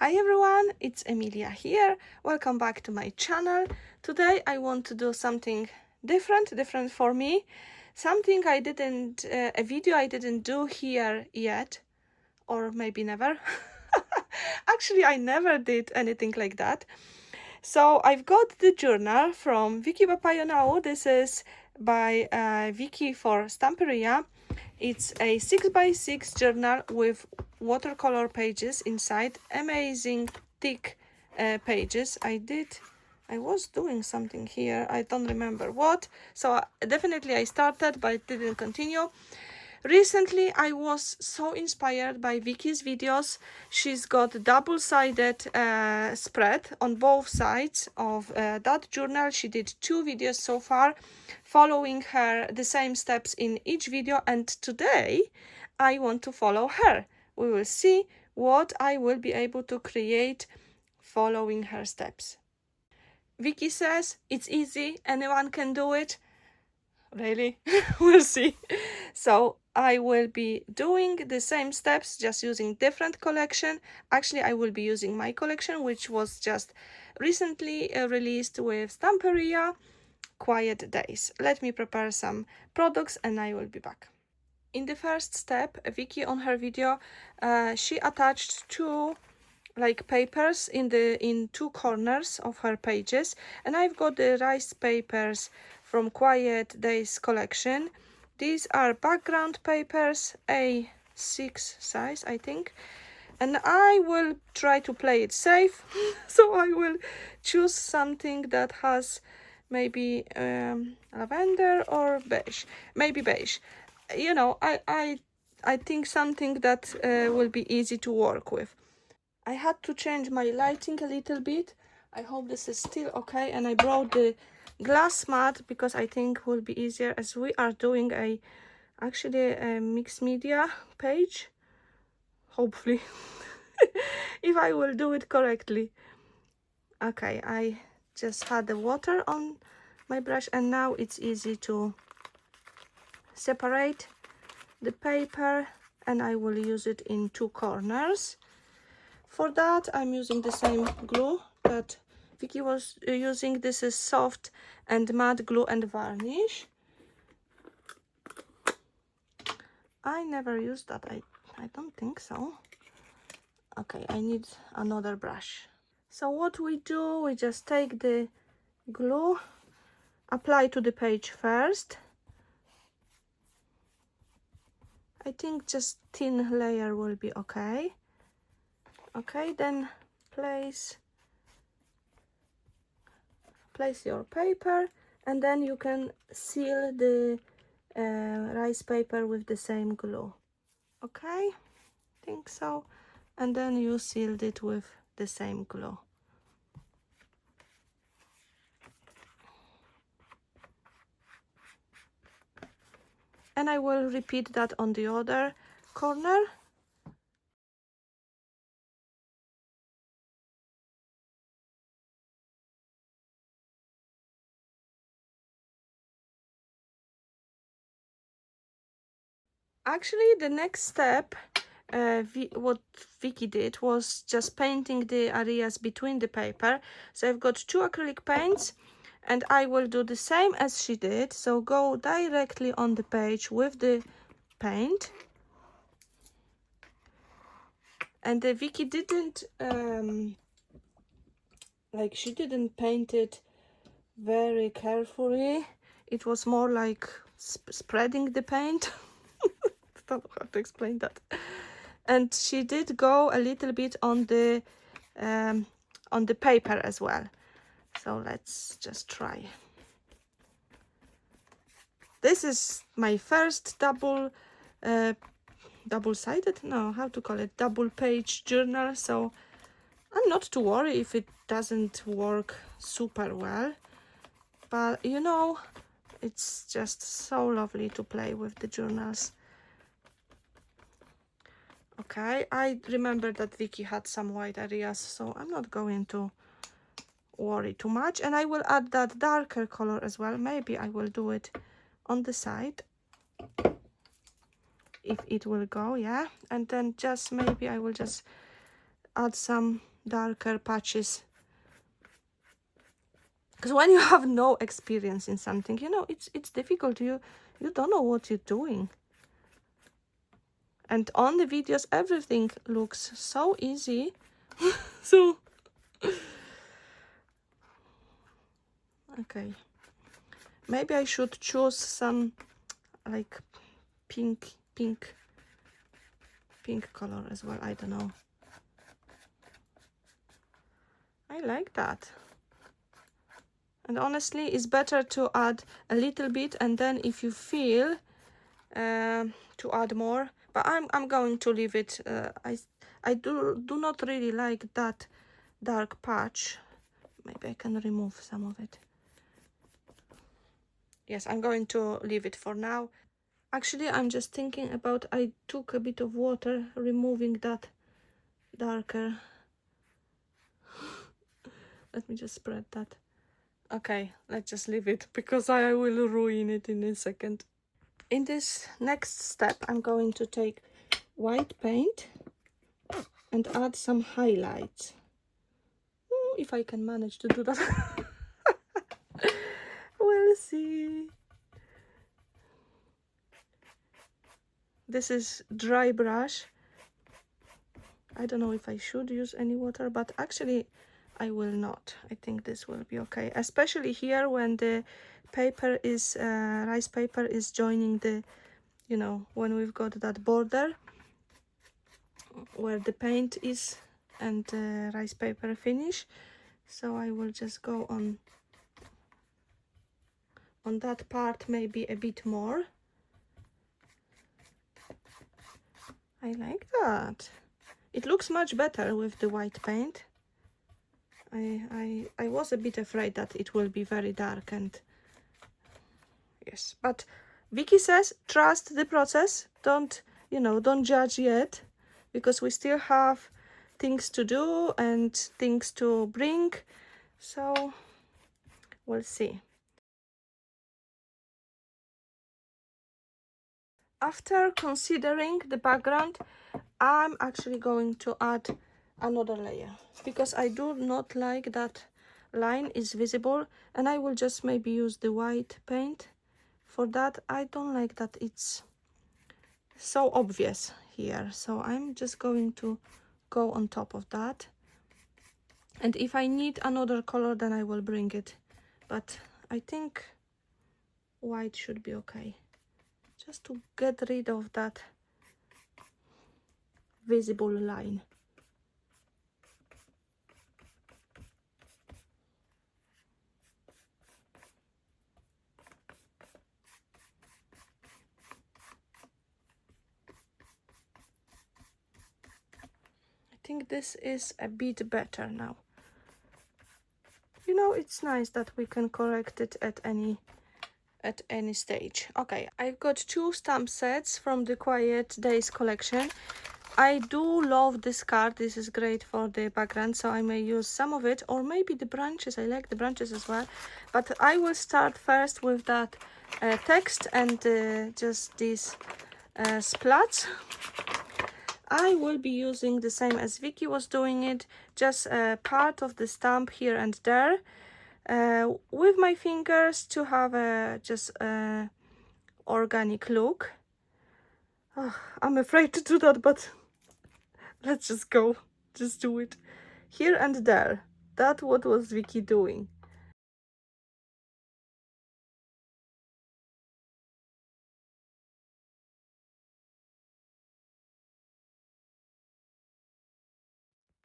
Hi everyone, it's Emilia here. Welcome back to my channel. Today I want to do something different for me. Something I didn't, a video I didn't do here yet, or maybe never. Actually, I never did anything like that. So I've got the journal from Wiki Papayonau. This is by Wiki for Stamperia. It's a 6x6 journal with watercolor pages inside, amazing thick pages. I was doing something here, I don't remember what, so definitely I started but didn't continue. Recently I was so inspired by Vicky's videos. She's got double-sided spread on both sides of that journal. She did 2 videos so far, following her the same steps in each video, and today I want to follow her. We will see what I will be able to create following her steps. Vicky says it's easy, anyone can do it. Really? We'll see. So I will be doing the same steps, just using different collection. Actually, I will be using my collection, which was just recently released with Stamperia, Quiet Days. Let me prepare some products and I will be back. In the first step, Vicky on her video, she attached 2 like papers in 2 corners of her pages, and I've got the rice papers from Quiet Days collection. These are background papers, A6 size I think, and I will try to play it safe. So I will choose something that has maybe lavender or beige, maybe beige. You know, I think something that will be easy to work with. I had to change my lighting a little bit. I hope this is still okay, and I brought the glass mat because I think will be easier, as we are doing actually a mixed media page, hopefully. If I will do it correctly. Okay, I just had the water on my brush and now it's easy to separate the paper, and I will use it in 2 corners. For that, I'm using the same glue that Vicky was using. This is soft and matte glue and varnish. I never used that. I don't think so. Okay, I need another brush. So what we do, we just take the glue, apply to the page first. I think just thin layer will be okay. Okay, then place your paper, and then you can seal the rice paper with the same glue. Okay, think so. And then you sealed it with the same glue. And I will repeat that on the other corner. Actually, the next step, what Vicky did was just painting the areas between the paper. So I've got 2 acrylic paints, and I will do the same as she did. So go directly on the page with the paint. And Vicky didn't, like, she didn't paint it very carefully. It was more like spreading the paint. I don't know how to explain that. And she did go a little bit on the paper as well. So let's just try. This is my first double-sided, no, how to call it, double page journal, so I'm not too worried if it doesn't work super well, but you know, it's just so lovely to play with the journals. Okay, I remember that Vicky had some white areas, so I'm not going to worry too much. And I will add that darker color as well. Maybe I will do it on the side, if it will go, yeah. And then just maybe I will just add some darker patches. Because when you have no experience in something, you know, it's difficult. You don't know what you're doing. And on the videos, everything looks so easy. So, okay. Maybe I should choose some like pink color as well. I don't know. I like that. And honestly, it's better to add a little bit, and then if you feel to add more. But I'm going to leave it. I do not really like that dark patch. Maybe I can remove some of it. Yes, I'm going to leave it for now. Actually, I'm just thinking about, I took a bit of water, removing that darker. Let me just spread that. Okay, let's just leave it, because I will ruin it in a second. In this next step, I'm going to take white paint and add some highlights. If I can manage to do that. We'll see. This is dry brush. I don't know if I should use any water, but actually I will not. I think this will be okay, especially here when the paper is rice paper is joining the, you know, when we've got that border where the paint is and the rice paper finish. So I will just go on that part, maybe a bit more. I like that. It looks much better with the white paint. I was a bit afraid that it will be very dark, and yes, but Vicky says trust the process. Don't, you know, don't judge yet, because we still have things to do and things to bring. So we'll see. After considering the background, I'm actually going to add another layer, because I do not like that line is visible, and I will just maybe use the white paint for that. I don't like that it's so obvious here, so I'm just going to go on top of that, and if I need another color, then I will bring it, but I think white should be okay, just to get rid of that visible line. I think this is a bit better now. You know, it's nice that we can correct it at any stage. Okay, I've got 2 stamp sets from the Quiet Days collection. I do love this card. This is great for the background, so I may use some of it, or maybe the branches. I like the branches as well, but I will start first with that text and just these splats. I will be using the same as Vicky was doing it, just part of the stamp here and there, with my fingers, to have a just organic look. Oh, I'm afraid to do that, but let's just go, just do it here and there. That's what was Vicky doing.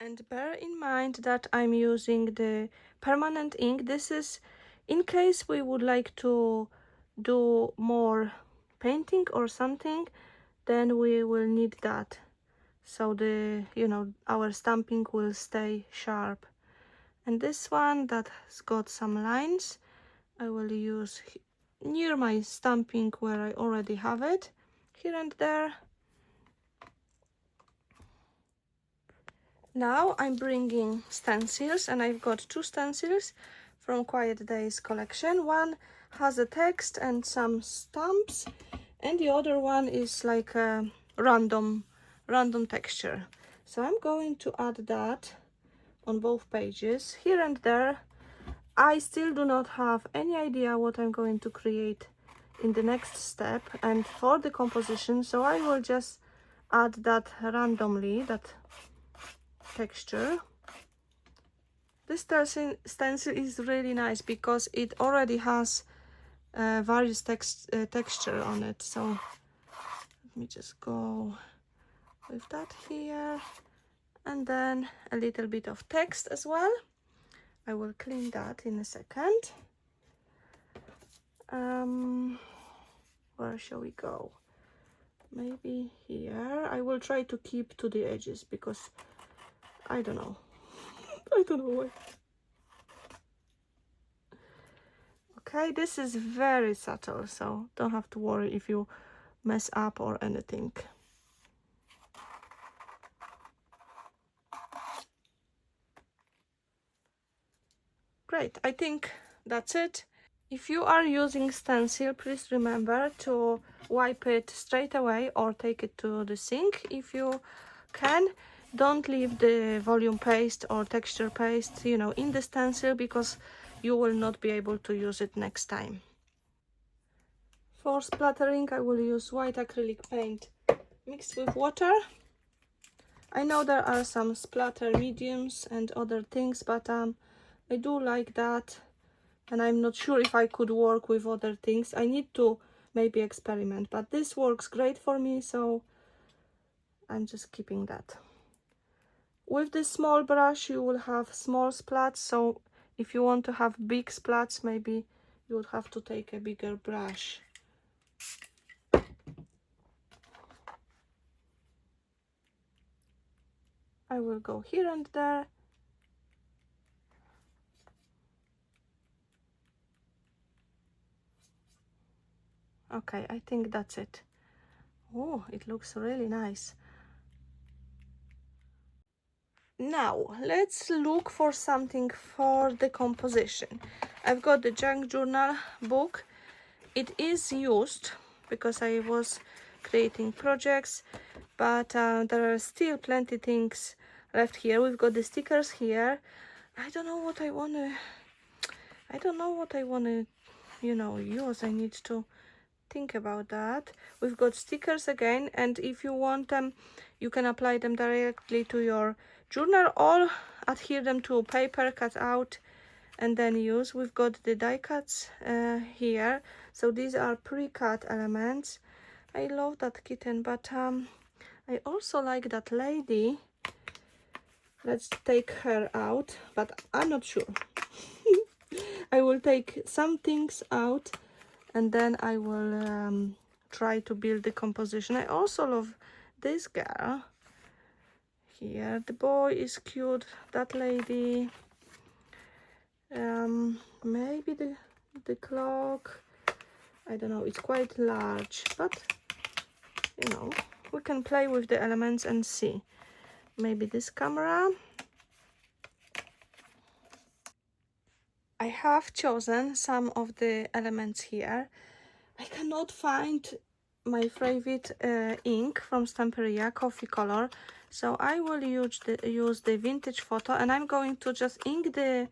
And bear in mind that I'm using the permanent ink. This is in case we would like to do more painting or something, then we will need that, so the, you know, our stamping will stay sharp. And this one that has got some lines, I will use near my stamping where I already have it, here and there. Now I'm bringing stencils, and I've got 2 stencils from Quiet Days collection. One has a text and some stamps, and the other one is like a random texture. So I'm going to add that on both pages, here and there. I still do not have any idea what I'm going to create in the next step and for the composition, so I will just add that randomly, that texture. This stencil is really nice because it already has various texture on it. So let me just go with that here, and then a little bit of text as well. I will clean that in a second. Where shall we go? Maybe here. I will try to keep to the edges because I don't know. I don't know why. Okay, this is very subtle, so don't have to worry if you mess up or anything. Great, I think that's it. If you are using Stencil, please remember to wipe it straight away or take it to the sink if you can. Don't leave the volume paste or texture paste, you know, in the Stencil, because you will not be able to use it next time. For splattering, I will use white acrylic paint mixed with water. I know there are some splatter mediums and other things, but I do like that, and I'm not sure if I could work with other things. I need to maybe experiment, but this works great for me, so I'm just keeping that. With this small brush you will have small splats, so if you want to have big splats, maybe you would have to take a bigger brush. I will go here and there. Okay, I think that's it. Oh, it looks really nice. Now let's look for something for the composition. I've got the junk journal book. It is used because I was creating projects, but there are still plenty things left here. We've got the stickers here. I don't know what I wanna you know, use. I need to think about that. We've got stickers again, and if you want them, you can apply them directly to your journal or adhere them to paper, cut out, and then use. We've got the die cuts here, so these are pre-cut elements. I love that kitten, but I also like that lady. Let's take her out, but I'm not sure. I will take some things out and then I will try to build the composition. I also love this girl here. The boy is cute, that lady. Maybe the clock, I don't know, it's quite large, but you know, we can play with the elements and see. Maybe this camera. I have chosen some of the elements here. I cannot find my favorite ink from Stamperia, coffee color, so I will use the vintage photo, and I'm going to just ink the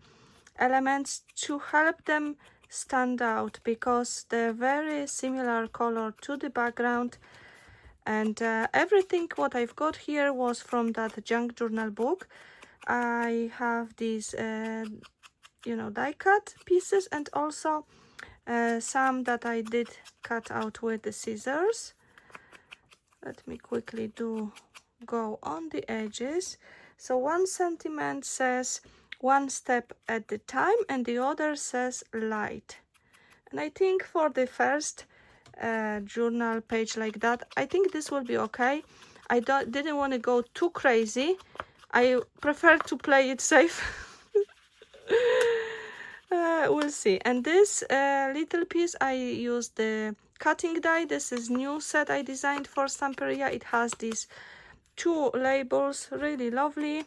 elements to help them stand out because they're very similar color to the background. And everything what I've got here was from that junk journal book. I have these you know, die cut pieces, and also some that I did cut out with the scissors. Let me quickly go on the edges. So 1 centimeter says 1 step at the time, and the other says light. And I think for the first journal page like that, I think this will be okay. I didn't want to go too crazy. I prefer to play it safe. We'll see. And this little piece, I used the cutting die. This is new set I designed for Stamperia. It has these 2 labels, really lovely,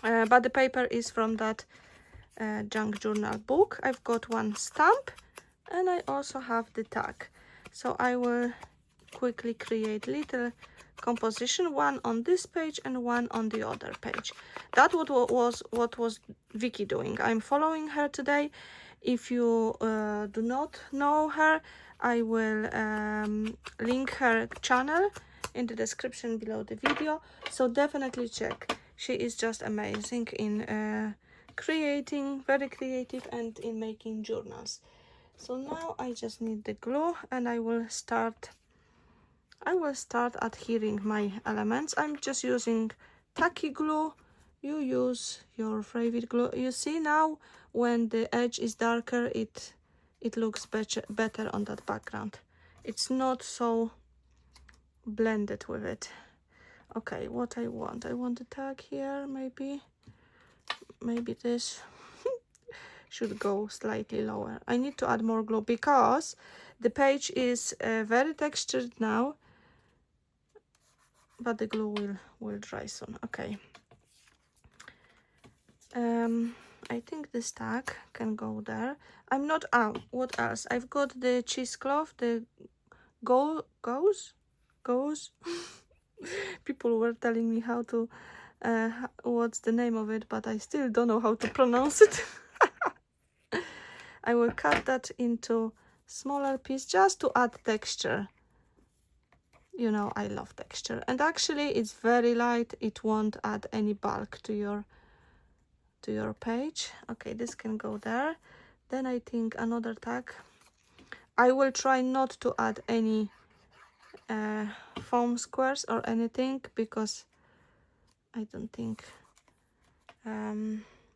but the paper is from that junk journal book. I've got 1 stamp, and I also have the tag. So I will quickly create little composition, one on this page and one on the other page. That what was Vicky doing. I'm following her today. If you do not know her, I will link her channel in the description below the video, so definitely check. She is just amazing in creating, very creative, and in making journals. So now I just need the glue, and I will start adhering my elements. I'm just using tacky glue. You use your favorite glue. You see now when the edge is darker, it looks better on that background. It's not so blended with it. Okay, what I want a tag here. Maybe this should go slightly lower. I need to add more glue because the page is very textured now, but the glue will dry soon. Okay. I think this tag can go there. I'm not out. What else? I've got the cheesecloth, the goes. People were telling me how to what's the name of it, but I still don't know how to pronounce it. I will cut that into smaller piece just to add texture. You know, I love texture, and actually it's very light. It won't add any bulk to your page. Okay, this can go there. Then I think another tag. I will try not to add any foam squares or anything, because I don't think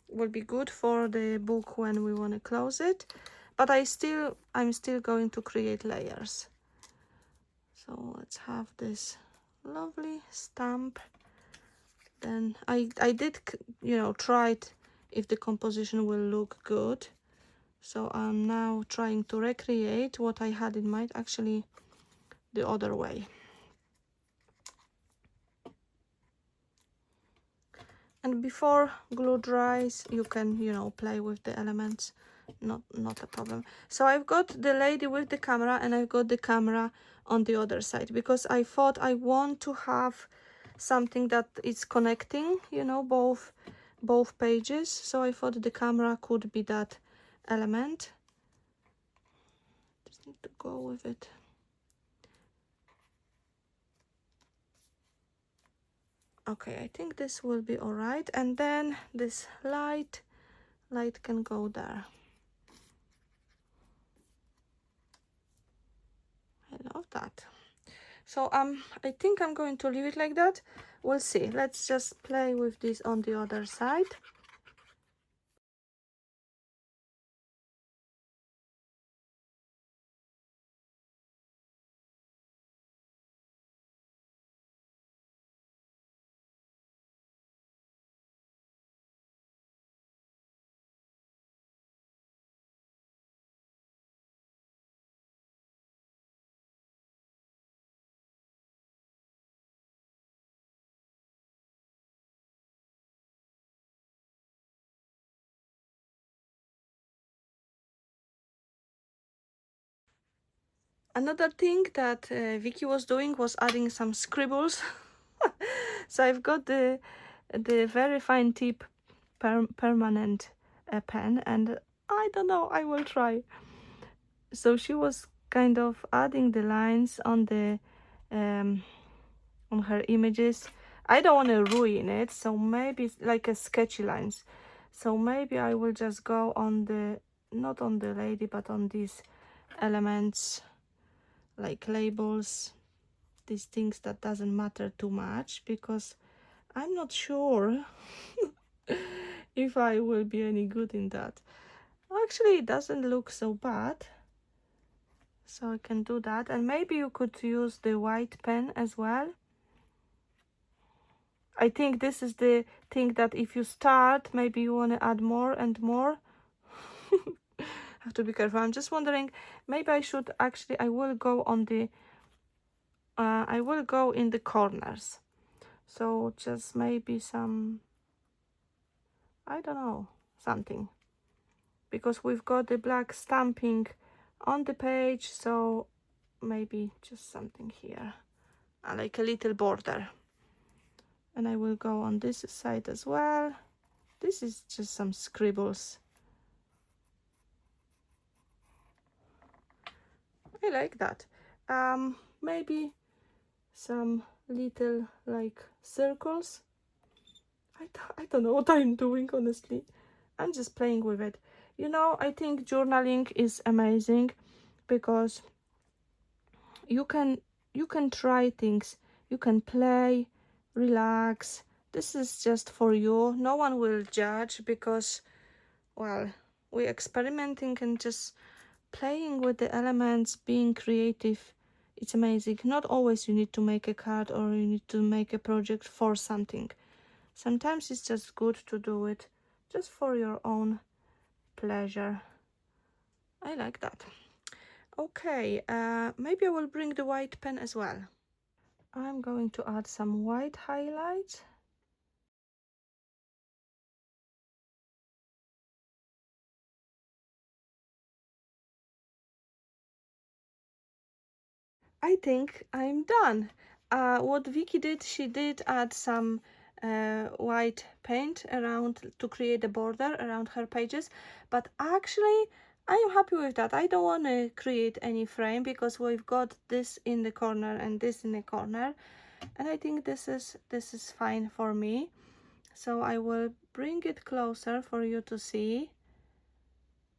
will be good for the book when we want to close it. But I'm still going to create layers. So let's have this lovely stamp. Then I did, you know, tried if the composition will look good. So I'm now trying to recreate what I had in mind, actually the other way. And before glue dries, you can, you know, play with the elements. Not a problem. So I've got the lady with the camera, and I've got the camera on the other side, because I thought I want to have something that is connecting, you know, both pages. So I thought the camera could be that element. Just need to go with it. Okay, I think this will be all right. And then this light can go there. I love that. So I think I'm going to leave it like that. We'll see. Let's just play with this on the other side. Another thing that Vicky was doing was adding some scribbles. So I've got the very fine tip permanent pen, and I don't know, I will try. So she was kind of adding the lines on the on her images. I don't want to ruin it, so maybe it's like a sketchy lines. So maybe I will just go on the, not on the lady, but on these elements, like labels, these things that doesn't matter too much, because I'm not sure if I will be any good in that. Actually, it doesn't look so bad, so I can do that. And maybe you could use the white pen as well. I think this is the thing that if you start, maybe you want to add more and more. Have to be careful. I'm just wondering, maybe I should actually, I will go on the I will go in the corners. So just maybe some, I don't know, something, because we've got the black stamping on the page, so maybe just something here. like a little border. And I will go on this side as well. This is just some scribbles. I like that. Maybe some little like circles. I don't know what I'm doing, honestly. I'm just playing with it. You know, I think journaling is amazing because you can try things, you can play, relax. This is just for you. No one will judge because, well, we're experimenting and just playing with the elements, being creative. It's amazing. Not always you need to make a card or you need to make a project for something. Sometimes it's just good to do it just for your own pleasure. I like that. Okay, maybe I will bring the white pen as well. I'm going to add some white highlights. I think I'm done. What Vicky did, she did add some white paint around to create a border around her pages, but actually I am happy with that. I don't want to create any frame because we've got this in the corner and this in the corner, and I think this is fine for me. So I will bring it closer for you to see,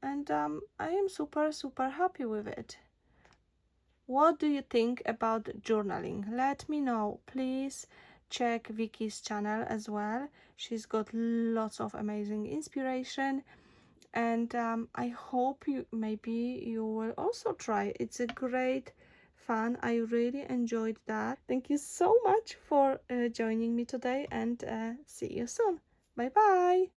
and I am super happy with it. What do you think about journaling? Let me know. Please check Vicky's channel as well. She's got lots of amazing inspiration, and I hope maybe you will also try. It's a great fun. I really enjoyed that. Thank you so much for joining me today, and see you soon. Bye bye.